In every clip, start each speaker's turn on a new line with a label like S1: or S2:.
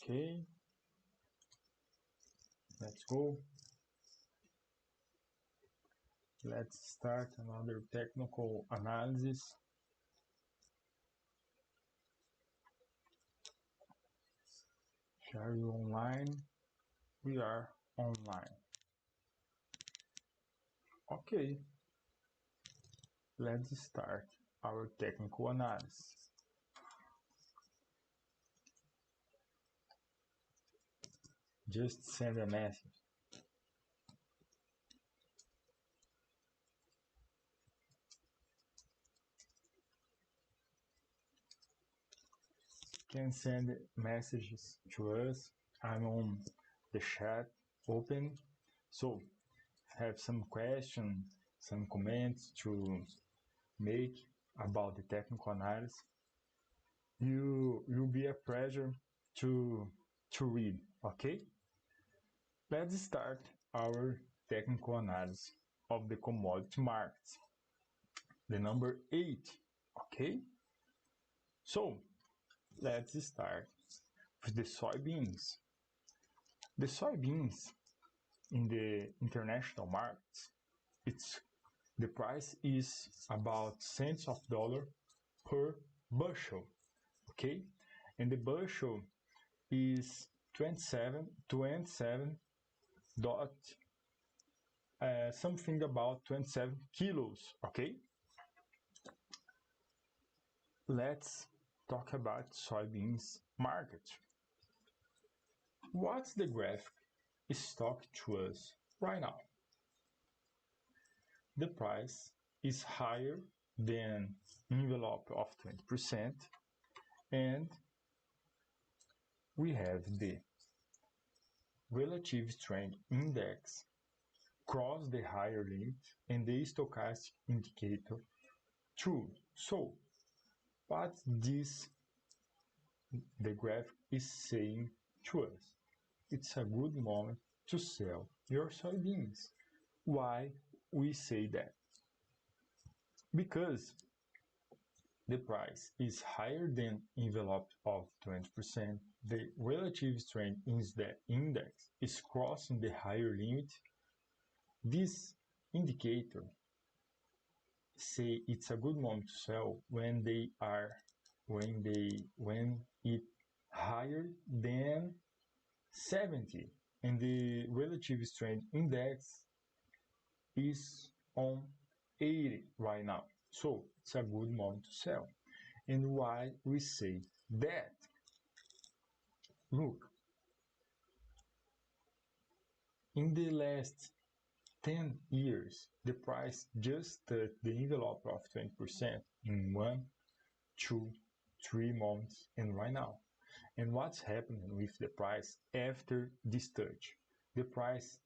S1: Okay, let's go. Let's start another technical analysis. Share you online. We are online. Okay, let's start our technical analysis. Just send a message. Can send messages to us. I'm on the chat open. So have some questions, some comments to make about the technical analysis. You'll be a pleasure to read. Okay, let's start our technical analysis of the commodity markets. The number 8. Okay, so let's start with the soybeans. The soybeans in the international markets, the price is about cents of dollar per bushel. Okay, and the bushel is 27 dot something about 27 kilos. Okay, let's talk about soybeans market. What's the graphic is talking to us right now? The price is higher than envelope of 20%, and we have the relative strength index cross the higher limit and the stochastic indicator true. So what this the graph is saying to us? It's a good moment to sell your soybeans. Why we say that? Because the price is higher than envelope of 20%, the relative strength index is crossing the higher limit. This indicator say it's a good moment to sell when it higher than 70 and the relative strength index is on 80 right now. So it's a good moment to sell. And why we say that? Look, in the last 10 years, the price just touched the envelope of 20% in 1, 2, 3 months and right now. And what's happening with the price after this touch? The price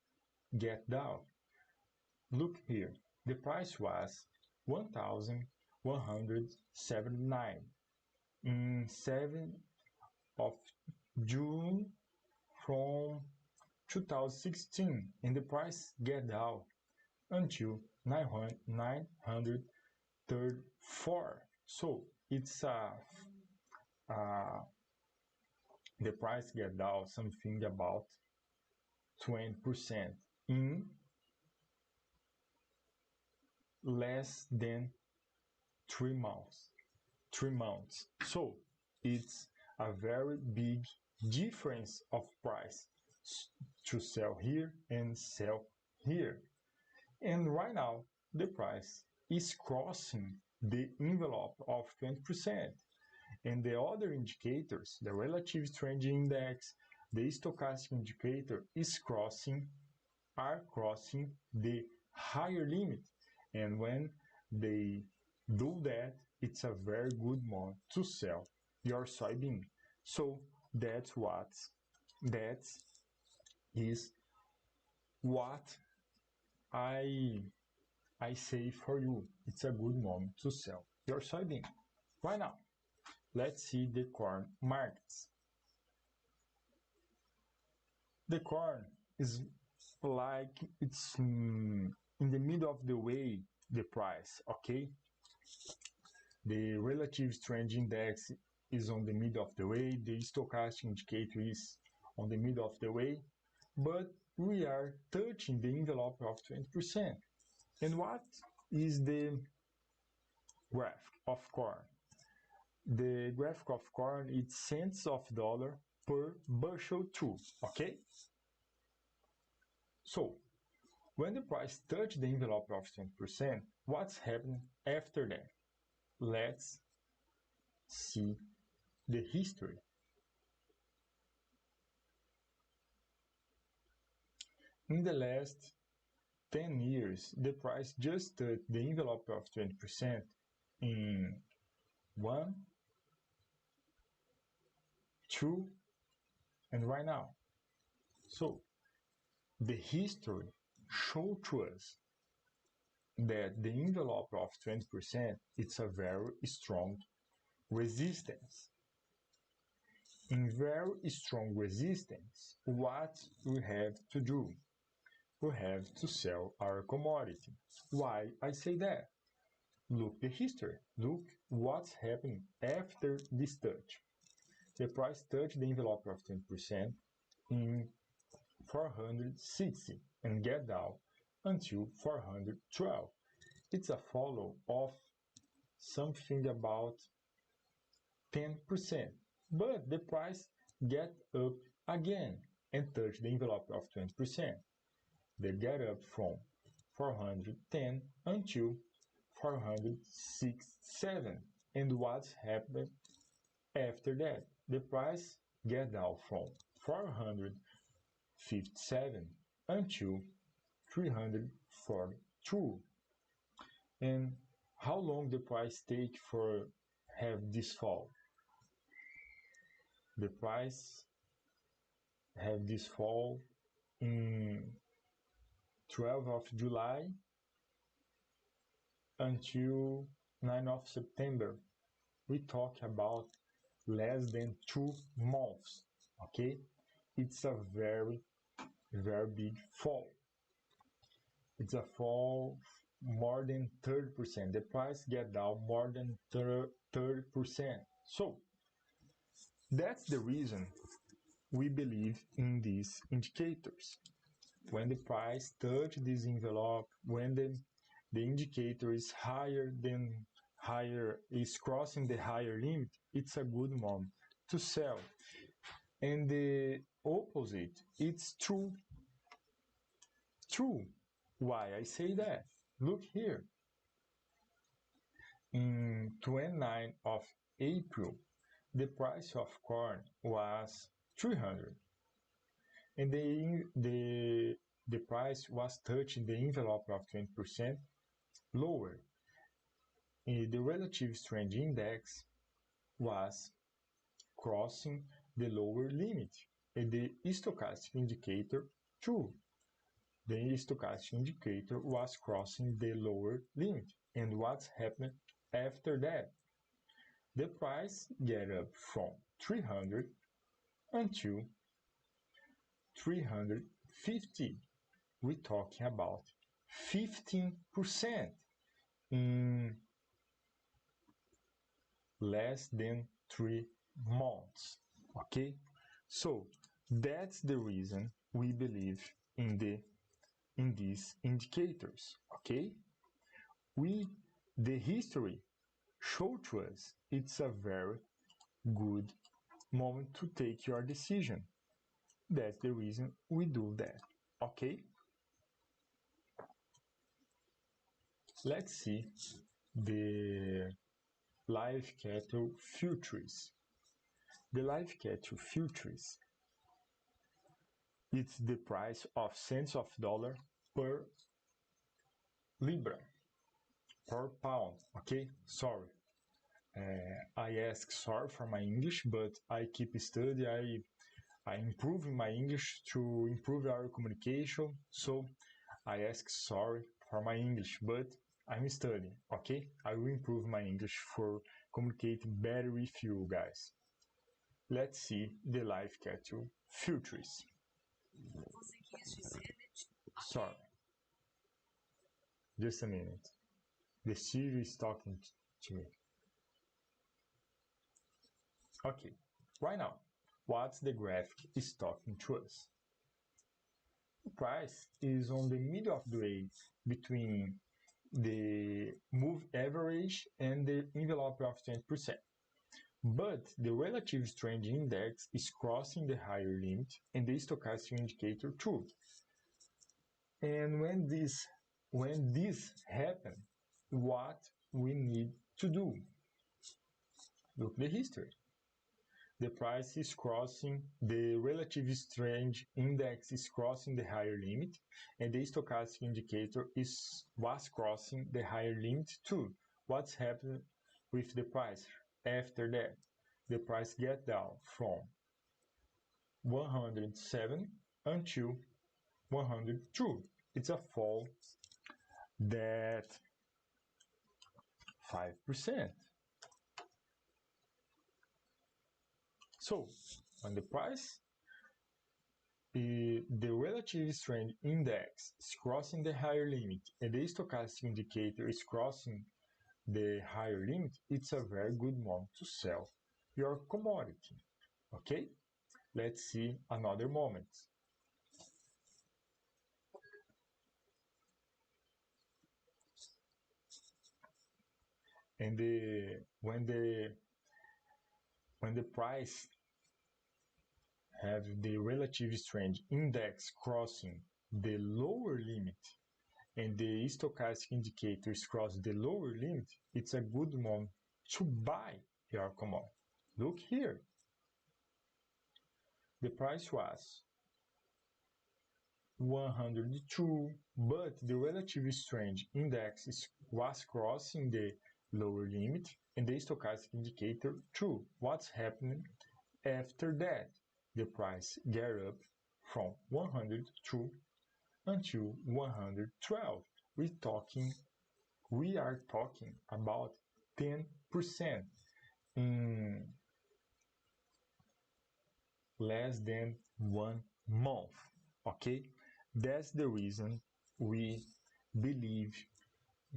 S1: get down. Look here, the price was 1,179 in 7 of June from 2016, and the price get down until 934. So it's the price get down something about 20% in less than 3 months. So it's a very big difference of price to sell here and sell here. And right now the price is crossing the envelope of 20%. And the other indicators, the relative strength index, the stochastic indicator are crossing the higher limit. And when they do that, it's a very good moment to sell your soybean. So that is what I say for you. It's a good moment to sell your soybean. Right now, let's see the corn markets. The corn is like it's in the middle of the way, the price, okay? The relative strength index is on the middle of the way, the stochastic indicator is on the middle of the way, but we are touching the envelope of 20%. And what is the graph of corn? The graph of corn is cents of dollar per bushel too, okay? So, when the price touches the envelope of 20%, what's happening after that? Let's see the history. In the last 10 years, the price just touched the envelope of 20% in 1, 2, and right now. So, the history shows to us that the envelope of 20% it's a very strong resistance. In very strong resistance, what we have to do? We have to sell our commodity. Why I say that? Look the history. Look what's happening after this touch. The price touched the envelope of 10% in 460 and get down until 412. It's a follow of something about 10%, but the price get up again and touch the envelope of 20%. They get up from 410 until 467. And what's happened after that? The price get down from 457 until 342. And how long the price take for have this fall? The price have this fall in 12th of July until 9th of September. We talk about less than 2 months, okay? It's a very big fall. It's a fall more than 30%. The price get down more than 30%. So, that's the reason we believe in these indicators. When the price touch this envelope, when the indicator is is crossing the higher limit, it's a good moment to sell. And the opposite, it's true. Why I say that? Look here. In 29th of April, the price of corn was 300, and the price was touching the envelope of 20% lower. The relative strength index was crossing the lower limit, and the stochastic indicator too. The stochastic indicator was crossing the lower limit. And what's happened after that? The price get up from 300 until 350. We're talking about 15% in less than 3 months. Okay? So that's the reason we believe in these indicators. Okay? The history show to us it's a very good moment to take your decision. That's the reason we do that. Okay? Let's see the live cattle futures. The live cattle futures, it's the price of cents of dollar per libra, per pound. Okay, sorry. I ask sorry for my English, but I keep studying. I improve my English to improve our communication. So I ask sorry for my English, but I'm studying. Okay, I will improve my English for communicate better with you guys. Let's see the live cattle futures. Sorry. Just a minute. The Siri is talking to me. Okay, right now, what the graphic is talking to us? The price is on the middle of the way between the move average and the envelope of 20%. But the relative strength index is crossing the higher limit and the stochastic indicator too. And when this happens, what we need to do? Look at the history. The price is crossing, the relative strength index is crossing the higher limit, and the stochastic indicator was crossing the higher limit too. What's happened with the price after that? The price get down from 107 until 102. It's a fall that 5%. So when the price, the relative strength index is crossing the higher limit and the stochastic indicator is crossing the higher limit, it's a very good moment to sell your commodity. Okay, let's see another moment. And when the price have the relative strength index crossing the lower limit and the stochastic indicators cross the lower limit, it's a good moment to buy your commodity. Look here. The price was 102, but the relative strength index was crossing the lower limit and the stochastic indicator too. What's happening after that? The price get up from 102 until 112. We are talking about 10% in less than 1 month. Okay, that's the reason we believe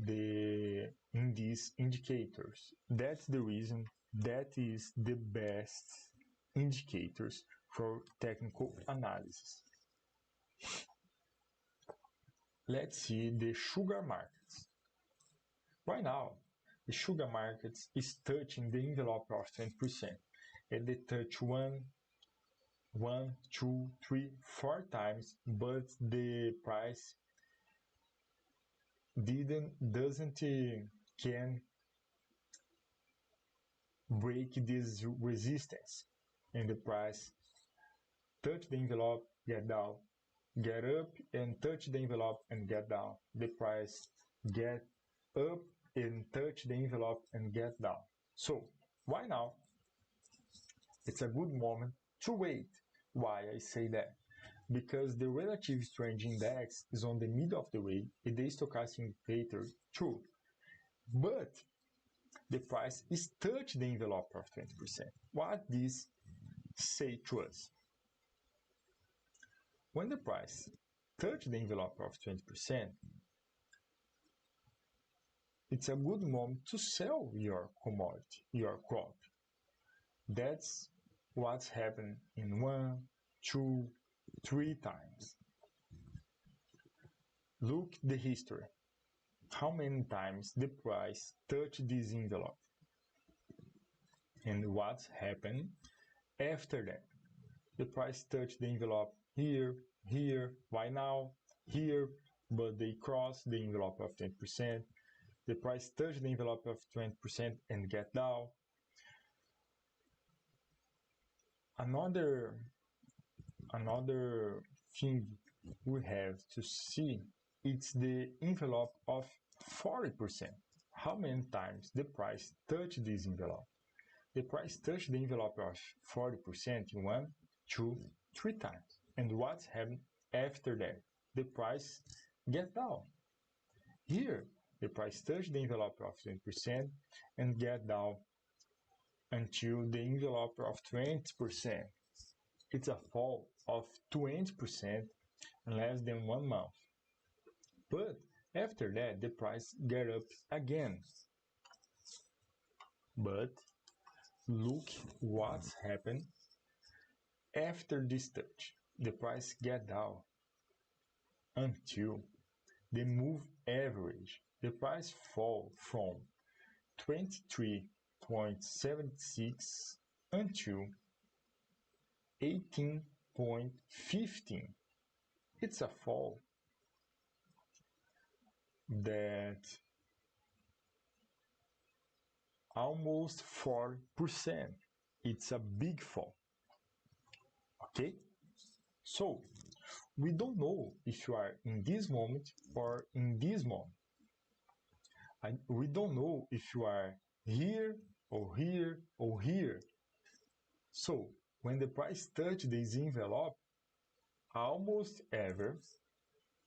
S1: in these indicators. That's the reason that is the best indicators for technical analysis. Let's see the sugar markets. Right now, the sugar markets is touching the envelope of 20%, and they touch one, two, three, four times, but the price doesn't can break this resistance, and the price touch the envelope, get down, get up and touch the envelope and get down. The price get up and touch the envelope and get down. So why now? It's a good moment to wait. Why I say that? Because the relative strength index is on the middle of the way, and the stochastic indicator too. But the price is touch the envelope of 20%. What this say to us? When the price touch the envelope of 20%, it's a good moment to sell your commodity, your crop. That's what's happened in 1, 2, 3 times. Look the history. How many times the price touched this envelope? And what's happened after that? The price touched the envelope here, here, why now, here, but they cross the envelope of 10%. The price touched the envelope of 20% and get down. Another thing we have to see it's the envelope of 40%. How many times the price touched this envelope? The price touched the envelope of 40% in 1, 2, 3 times. And what happened after that? The price get down. Here, the price touched the envelope of 20% and get down until the envelope of 20%. It's a fall of 20% in less than 1 month. But after that, the price get up again. But look what's happened after this touch. The price get down until the move average. The price fall from 23.76 until 18.15. It's a fall that almost 4%. It's a big fall. Okay? So, we don't know if you are in this moment or in this moment. We don't know if you are here or here or here. So, when the price touched this envelope, almost ever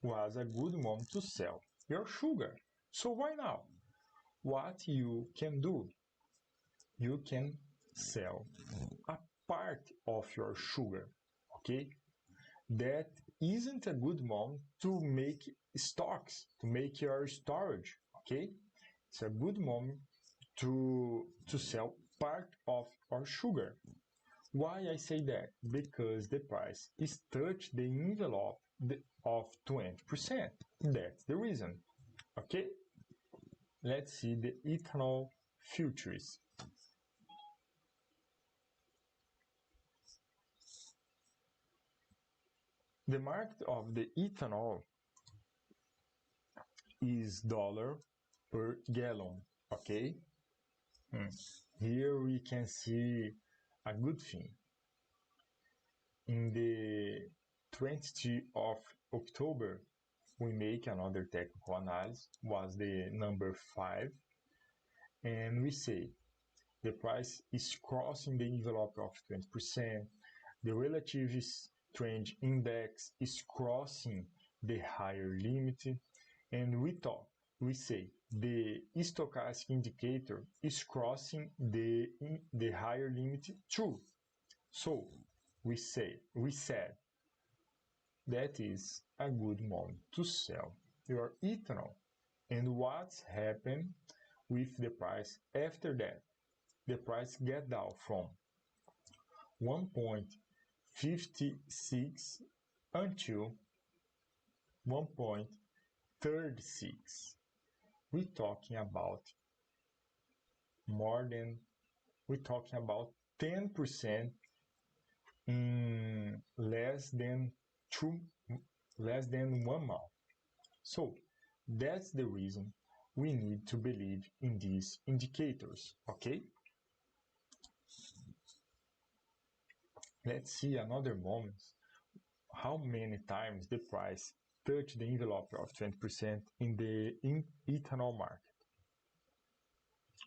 S1: was a good moment to sell your sugar. So why now? What you can do? You can sell a part of your sugar, okay? That isn't a good moment to make stocks, to make your storage, okay? It's a good moment to sell part of our sugar. Why I say that? Because the price is touched the envelope of 20%. That's the reason. Okay? Let's see the ethanol futures. The market of the ethanol is dollar per gallon. Okay? Here we can see a good thing. In the 20th of October, we make another technical analysis, was the number 5, and we say the price is crossing the envelope of 20%, the relative trend index is crossing the higher limit, and we say the stochastic indicator is crossing the higher limit too. So we said that is a good moment to sell your ethanol. And what's happened with the price after that? The price get down from 1.56 until 1.36. We're talking about 10% in less than 1 month. So that's the reason we need to believe in these indicators, okay? Let's see another moment how many times the price touched the envelope of 20% in the ethanol market.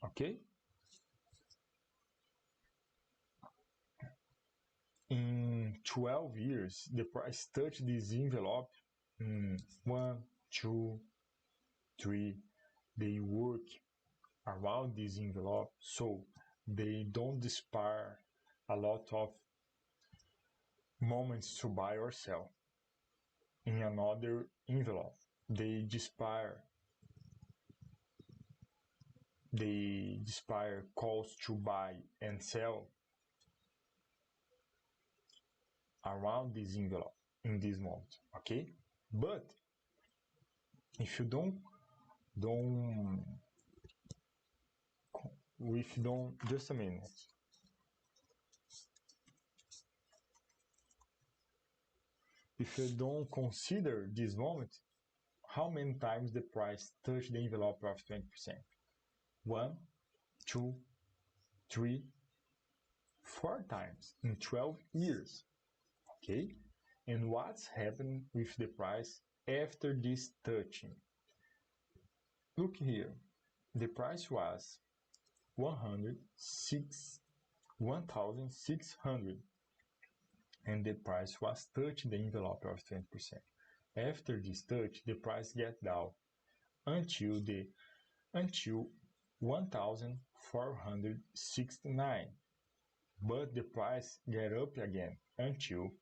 S1: Okay? In 12 years, the price touched this envelope 1, 2, 3. They work around this envelope so they don't disappear a lot of moments to buy or sell in another envelope. They disappear calls to buy and sell around this envelope in this moment, okay? But if you don't just a minute. If you don't consider this moment, how many times the price touched the envelope of 20%? 1, 2, 3, 4 times in 12 years. Okay? And what's happened with the price after this touching? Look here. The price was 1,600 and the price was touching the envelope of 20%. After this touch, the price get down until 1,469, but the price get up again until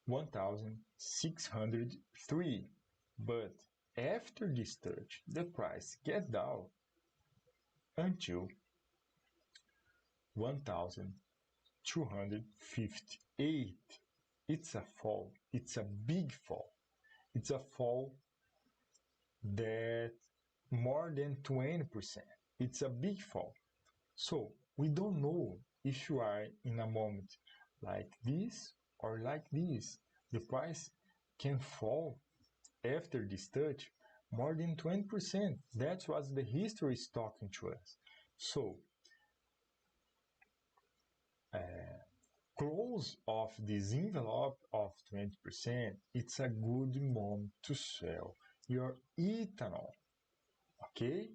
S1: 1,603. But after this touch, the price get down until 1,258. It's a fall. It's a big fall. It's a fall that more than 20%. It's a big fall. So we don't know if you are in a moment like this or like this. The price can fall after this touch more than 20%. That's what the history is talking to us. So close of this envelope of 20%, it's a good moment to sell your ethanol. Okay?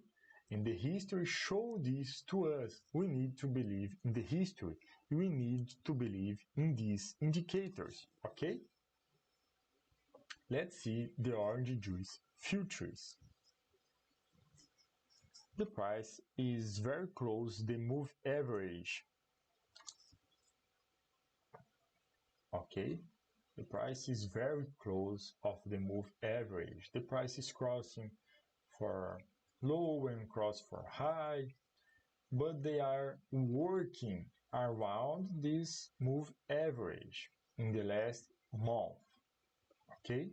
S1: And the history show this to us. We need to believe in the history. We need to believe in these indicators. Okay? Let's see the orange juice futures. The price is very close to the move average. Okay? The price is very close of the move average. The price is crossing for low and cross for high, but they are working around this move average in the last month. Okay?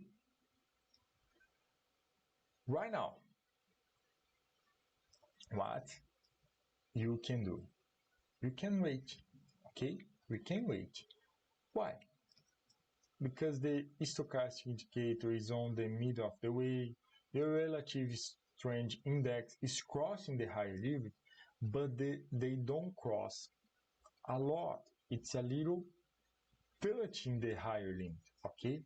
S1: Right now, what you can do? You can wait. Okay? We can wait. Why? Because the stochastic indicator is on the middle of the way, the relative strength index is crossing the higher limit, but they don't cross a lot. It's a little touching the higher limit. Okay?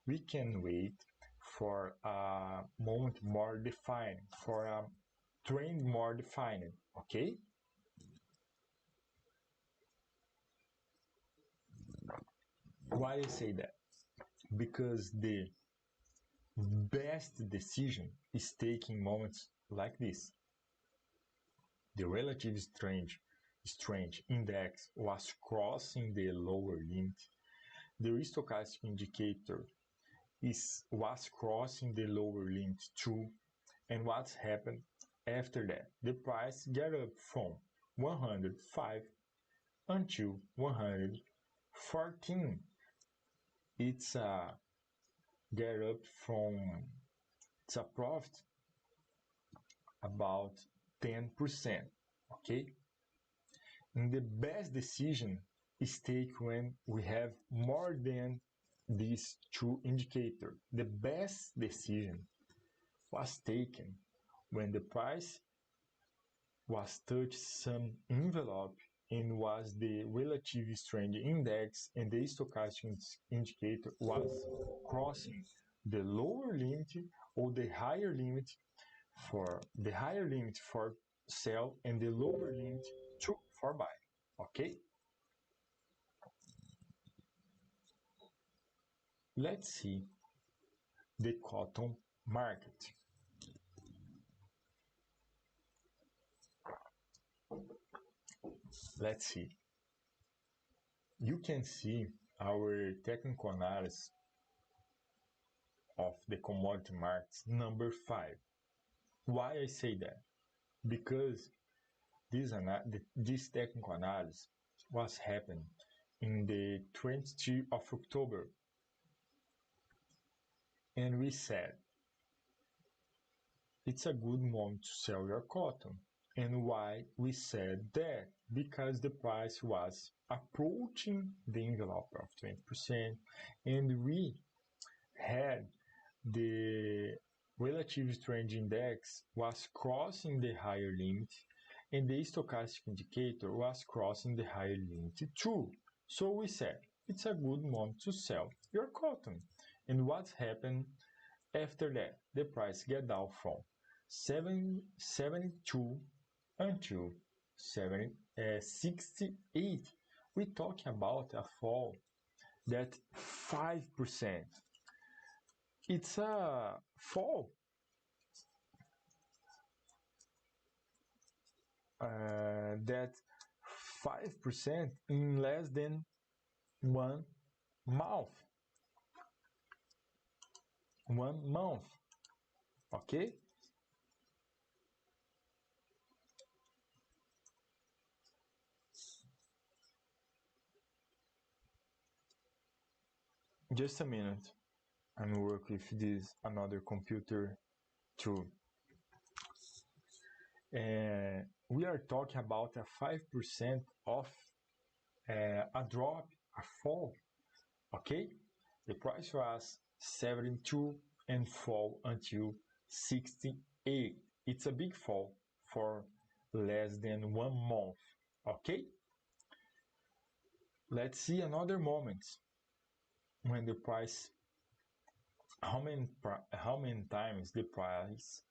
S1: We can wait for a moment more defined, for a trend more defined. Okay? Why I say that? Because the best decision is taking moments like this. The relative strength index was crossing the lower limit. The stochastic indicator was crossing the lower limit too. And what's happened after that? The price get up from 105 until 114. It's a get up from, it's a profit about 10%. Okay? And the best decision is taken when we have more than these two indicators. The best decision was taken when the price was touched some envelope and was the relative strength index and the stochastic indicator was crossing the lower limit or the higher limit for sell and the lower limit for buy. Okay? Let's see the cotton market. Let's see. You can see our technical analysis of the commodity markets number 5. Why I say that? Because this technical analysis was happening in the 22nd of October. And we said, it's a good moment to sell your cotton. And why we said that? Because the price was approaching the envelope of 20%, and we had the relative strength index was crossing the higher limit, and the stochastic indicator was crossing the higher limit too. So we said, it's a good moment to sell your cotton. And what happened after that? The price get down from 72 until 68. We're talking about a fall that 5%. It's a fall that 5% in less than 1 month. 1 month. Okay? Just a minute. I'm working with this another computer too. We are talking about a 5% of a drop, a fall. Okay, the price was 72 and fall until 68. It's a big fall for less than 1 month. Okay, let's see another moment when the price, how many times the price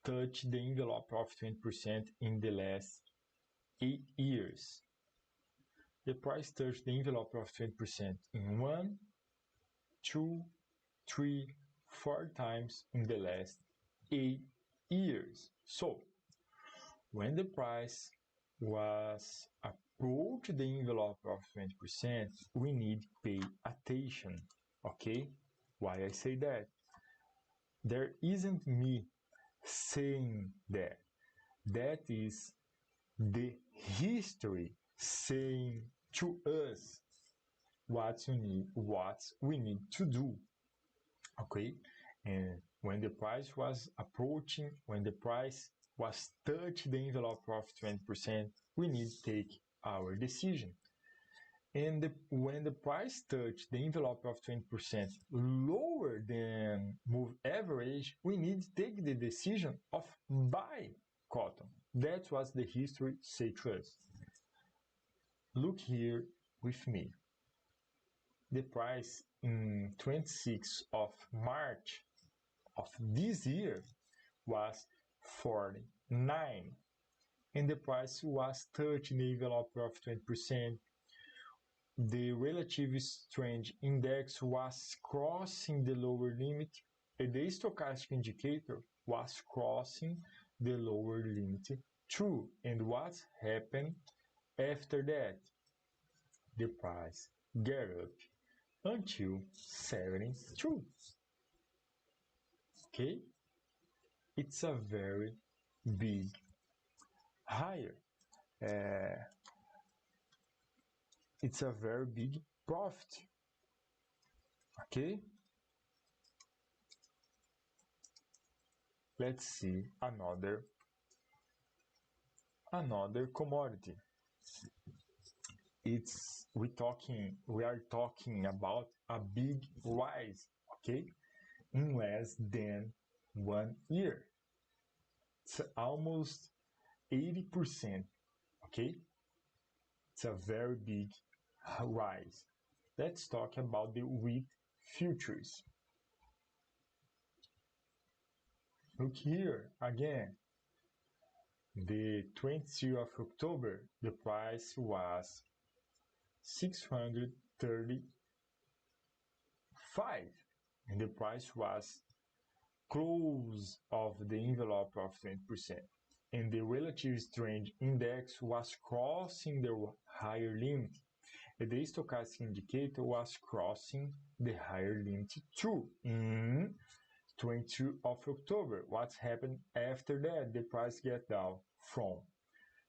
S1: touched the envelope of 20% in the last 8 years. The price touched the envelope of 20% in 1, 2, 3, 4 times in the last 8 years. So, when the price was approached the envelope of 20%, we need to pay attention. Okay? Why I say that? There isn't me saying that. That is the history saying to us what we need to do. Okay, and when the price was approaching, when the price was touching the envelope of 20%, we need to take our decision. And when the price touched the envelope of 20% lower than move average, we need to take the decision of buy cotton. That was the history say to us. Look here with me. The price in 26th of March of this year was 49, and the price was touching the envelope of 20%. The relative strength index was crossing the lower limit, and the stochastic indicator was crossing the lower limit too. And what happened after that? The price get up until 72. Okay, it's a very big higher. It's a very big profit. Okay, let's see another commodity. We are talking about a big rise. Okay, in less than 1 year. It's almost 80%. Okay, it's a very big rise. Let's talk about the wheat futures. Look here again. The 20th of October, the price was 635, and the price was close of the envelope of 20%, and the relative strength index was crossing the higher limit, and the stochastic indicator was crossing the higher limit too. In 20th of October, what happened after that? The price get down from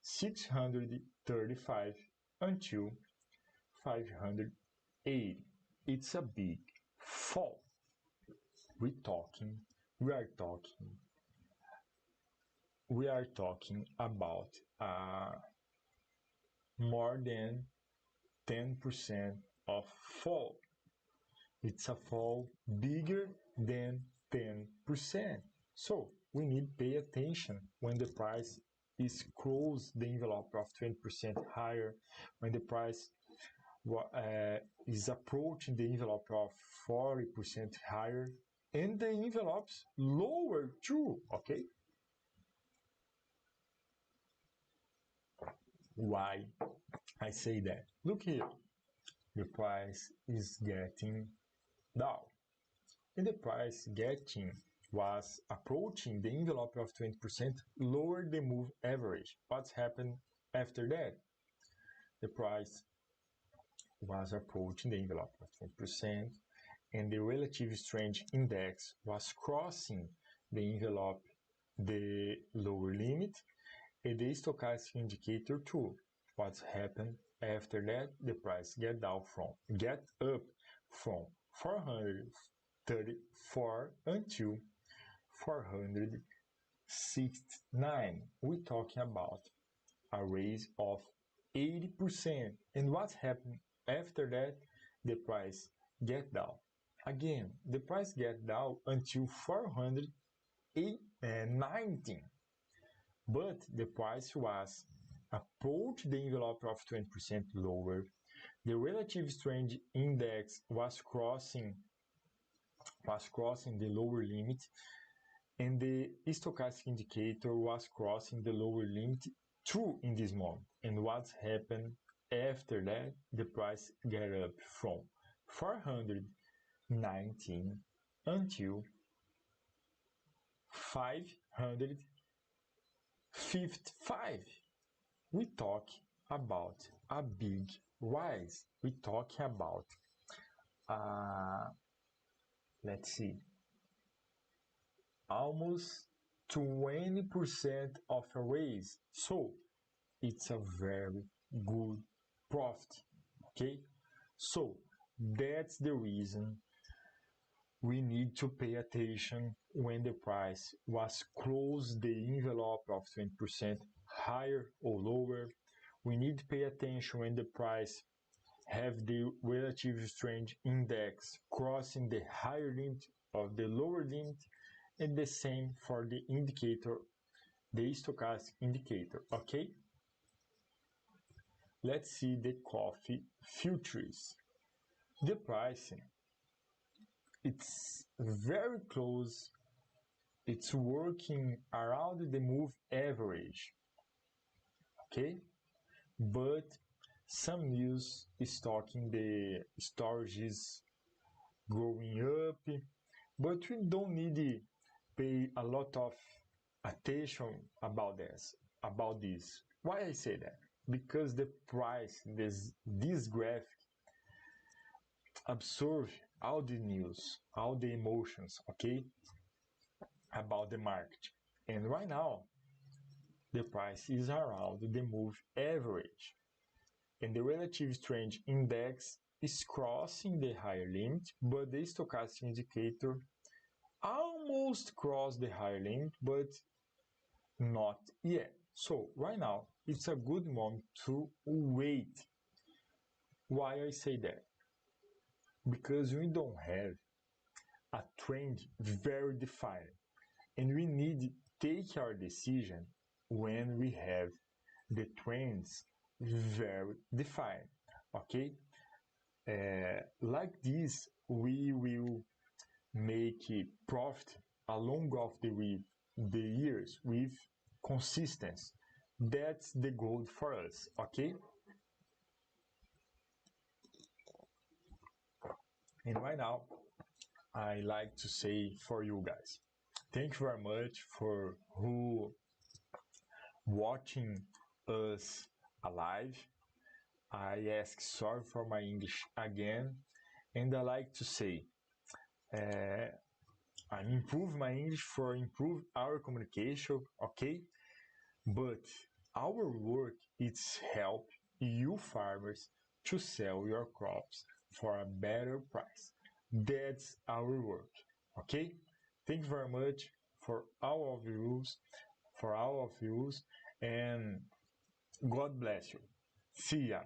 S1: 635 until 580. It's a big fall. We are talking about more than 10% of fall. It's a fall bigger than 10%. So we need to pay attention when the price is close the envelope of 20% higher, when the price is approaching the envelope of 40% higher, and the envelopes lower too. Okay, why I say that? Look here, the price is getting down, and the price was approaching the envelope of 20% lower the move average. What's happened after that? The price was approaching the envelope of 20%, and the relative strength index was crossing the envelope, the lower limit, and the stochastic indicator too. What's happened after that? The price get up from 434 until 469. We're talking about a raise of 80%. And what happened after that? The price get down. Again, the price get down until 419. But the price was approached the envelope of 20% lower. The relative strength index was crossing the lower limit, and the stochastic indicator was crossing the lower limit too in this moment. And what happened after that? The price got up from 419 until 555. We talk about a big rise. We talk about let's see, almost 20% of a raise. So it's a very good profit. Okay, so that's the reason we need to pay attention when the price was close the envelope of 20% higher or lower. We need to pay attention when the price have the relative strength index crossing the higher limit of the lower limit, and the same for the indicator, the stochastic indicator. Okay, let's see the coffee futures. The pricing, it's very close, it's working around the move average. Okay, but some news is talking the storage is going up, but we don't need to pay a lot of attention about this. Why I say that? Because the price, this graphic absorb all the news, all the emotions, okay, about the market. And right now, the price is around the move average, and the relative strength index is crossing the higher limit, but the stochastic indicator almost crossed the higher limit, but not yet. So right now, it's a good moment to wait. Why I say that? Because we don't have a trend very defined, and we need to take our decision when we have the trends very defined. Okay, like this we will make a profit along of the years with consistency. That's the goal for us. Okay, and right now I like to say for you guys, thank you very much for who watching us alive. I ask sorry for my English again, and I like to say I improve my English for improve our communication, okay? But our work is help you farmers to sell your crops for a better price. That's our work, okay? Thank you very much for all of you, and God bless you. See ya.